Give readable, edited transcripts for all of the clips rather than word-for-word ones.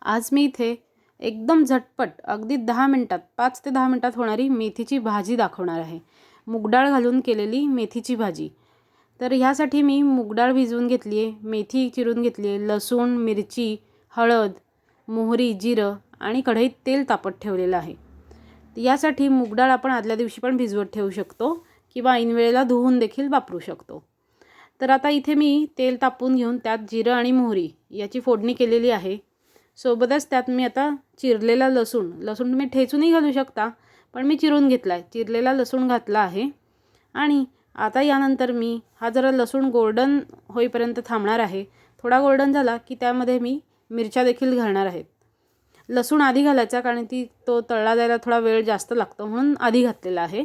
आज मी इथे एकदम झटपट अगदी 10 मिनिटात 5 ते 10 मिनिटात होणारी मेथीची भाजी दाखवणार आहे. मूगडाळ घालून केलेली मेथीची भाजी. तर ह्यासाठी मी मूगडाळ भिजवून घेतली आहे, मेथी चिरून घेतली आहे, लसूण, मिरची, हळद, मोहरी, जिरं आणि कढईत तेल तापत ठेवलेलं आहे. यासाठी मूगडाळ आपण आदल्या दिवशी पण भिजवत ठेवू शकतो किंवा ऐन वेळेला धुवून देखील वापरू शकतो. तर आता इथे मी तेल तापवून घेऊन त्यात जिरं आणि मोहरी याची फोडणी केलेली आहे. सोबतच त्यात मी आता चिरलेला लसूण तुम्ही ठेचूनही घालू शकता, पण मी चिरून घेतला आहे. चिरलेला लसूण घातला आहे आणि आता यानंतर मी हा जरा लसूण गोल्डन होईपर्यंत थांबणार आहे. थोडा गोल्डन झाला की त्यामध्ये मी मिरच्या देखील घालणार आहे. लसूण आधी घालायचा कारण तो तळला जायला थोडा वेळ जास्त लागतो म्हणून आधी घातलेला आहे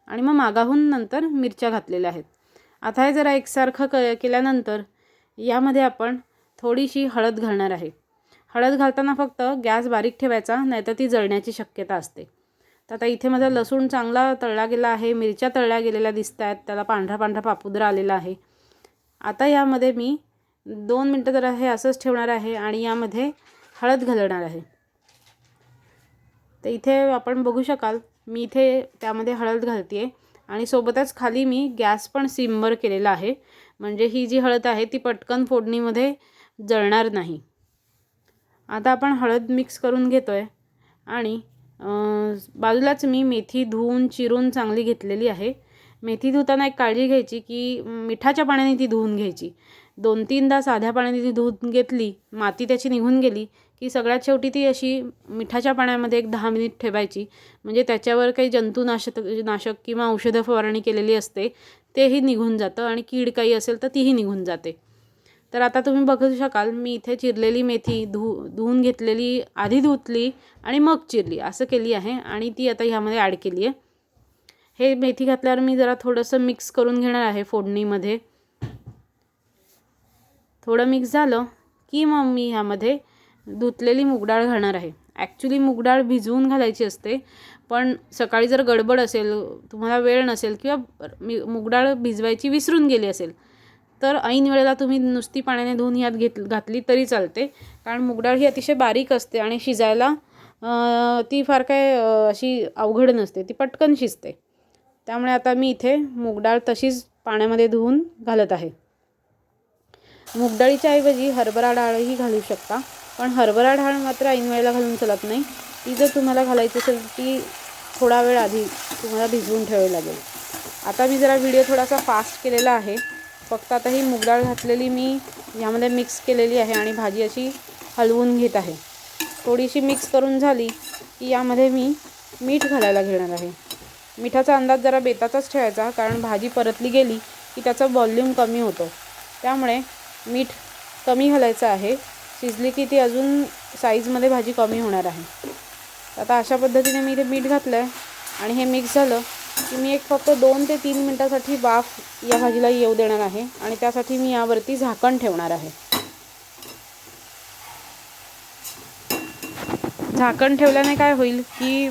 आणि मग मागाहून नंतर मिरच्या घातलेल्या आहेत. आता हे जरा एकसारखं केल्यानंतर यामध्ये आपण थोडीशी हळद घालणार आहे. हळद घालताना फक्त गॅस बारीक ठेवायचा, नाहीतर ती जळण्याची शक्यता असते. तर आता इथे माझा लसूण चांगला तळला गेला आहे, मिरच्या तळल्या गेलेल्या दिसत आहेत, त्याला पांढरा पांढरा पापुद्रा आलेला आहे. आता यामध्ये मी 2 मिनटं जरा हे असंच ठेवणार आहे आणि यामध्ये हळद घालणार आहे. तर इथे आपण बघू शकाल मी इथे त्यामध्ये हळद घालते आहे आणि सोबतच खाली मी गॅस पण सिमवर केलेला आहे, म्हणजे ही जी हळद आहे ती पटकन फोडणीमध्ये जळणार नाही. आता आपण हळद मिक्स करून घेतो आहे आणि बाजूलाच मी मेथी धुवून चिरून चांगली घेतलेली आहे. मेथी धुताना एक काळजी घ्यायची की मिठाच्या पाण्याने ती धुवून घ्यायची. 2-3दा साध्या पाण्याने ती धुवून घेतली, माती त्याची निघून गेली की सगळ्यात शेवटी ती अशी मिठाच्या पाण्यामध्ये एक 10 मिनिट ठेवायची, म्हणजे त्याच्यावर काही जंतुनाशक किंवा औषधं फवारणी केलेली असते तेही निघून जातं आणि कीड काही असेल तर तीही निघून जाते. तर आता तुम्ही बघू शकाल मी इथे चिरलेली मेथी धुवून घेतलेली, आधी धुतली आणि मग चिरली असं केली आहे आणि ती आता ह्यामध्ये ॲड केली आहे. हे मेथी घातल्यावर मी जरा थोडंसं मिक्स करून घेणार आहे फोडणीमध्ये. थोडं मिक्स झालं की मग मी ह्यामध्ये धुतलेली मूगडाळ घालणार आहे. ॲक्च्युली मूगडाळ भिजवून घालायची असते, पण सकाळी जर गडबड असेल, तुम्हाला वेळ नसेल किंवा मूगडाळ भिजवायची विसरून गेली असेल तर ऐन वेळेला तुम्ही नुसती पाण्याने धुवून ह्यात घातली तरी चालते, कारण मूगडाळ ही अतिशय बारीक असते आणि शिजायला ती फार काय अशी अवघड नसते, ती पटकन शिजते. त्यामुळे आता मी इथे मूगडाळ तशीच पाण्यामध्ये धुवून घालत आहे. मूगडाळीच्या ऐवजी हरभरा डाळही घालू शकता, पण हरभरा डाळ मात्र ऐन वेळेला घालून चालत नाही. ती जर तुम्हाला घालायची असेल ती थोडा वेळ आधी तुम्हाला भिजवून ठेवावी लागेल. आता मी जरा व्हिडिओ थोडासा फास्ट केलेला आहे. फक्त आता ही मूगडाळ घातलेली मी ह्यामध्ये मिक्स केलेली आहे आणि भाजी अशी हलवून घेत आहे. थोडीशी मिक्स करून झाली की यामध्ये मी मीठ घालायला घेणार आहे. मिठाचा अंदाज जरा बेताचाच ठेवायचा, कारण भाजी परतली गेली की त्याचा व्हॉल्यूम कमी होतो, त्यामुळे मीठ कमी घालायचं आहे. शिजली की ती अजून साईजमध्ये भाजी कमी होणार आहे. आता अशा पद्धतीने मी इथे मीठ घातलं आहे आणि हे मिक्स झालं की मी फक्त 2 ते 3 मिनटासाठी वाफ या भाजीला येऊ देणार आहे आणि त्यासाठी मी यावरती झाकण ठेवणार आहे. झाकण ठेवल्याने काय होईल की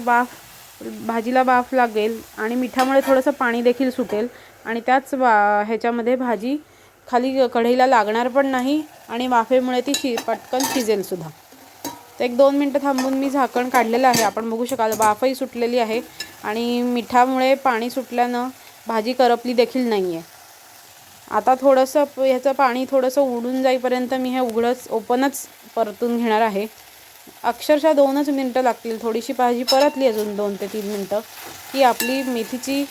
भाजीला वाफ लागेल आणि मिठामुळे थोडंसं पाणी देखील सुटेल आणि त्याच ह्याच्यामध्ये भाजी खाली कढईला लागणार पण नाही आणि वाफेमुळे ती पटकन शिजेल सुद्धा. तर 1-2 मिनटं थांबून मी झाकण काढलेलं आहे. आपण बघू शकाल वाफही सुटलेली आहे आणि मिठामुळे पाणी सुटल्यानं भाजी करपली देखील नाही आहे. आता थोडंसं ह्याचं पाणी थोडंसं उडून जाईपर्यंत मी हे ओपनच परतून घेणार आहे. अक्षरशः 2च मिनटं लागतील. थोडीशी भाजी परतली अजून 2 ते 3 मिनटं की आपली मेथीची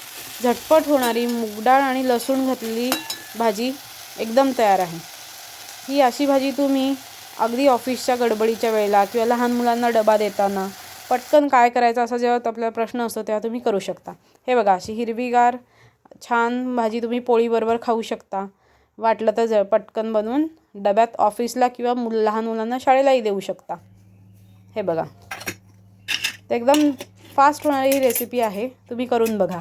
झटपट होणारी मूगडाळ आणि लसूण घातलेली भाजी एकदम तयार आहे. ही अशी भाजी तुम्ही अगदी ऑफिसच्या गडबडीच्या वेळेला किंवा लहान मुलांना डबा देताना पटकन काय करायचं असा जेव्हा आपल्याला प्रश्न असतो तेव्हा तुम्ही करू शकता. हे बघा, अशी हिरवीगार छान भाजी तुम्ही पोळीबरोबर खाऊ शकता. वाटलं तर पटकन बनवून डब्यात ऑफिसला किंवा लहान मुलांना शाळेलाही देऊ शकता. हे बघा, एकदम फास्ट होणारी ही रेसिपी आहे, तुम्ही करून बघा.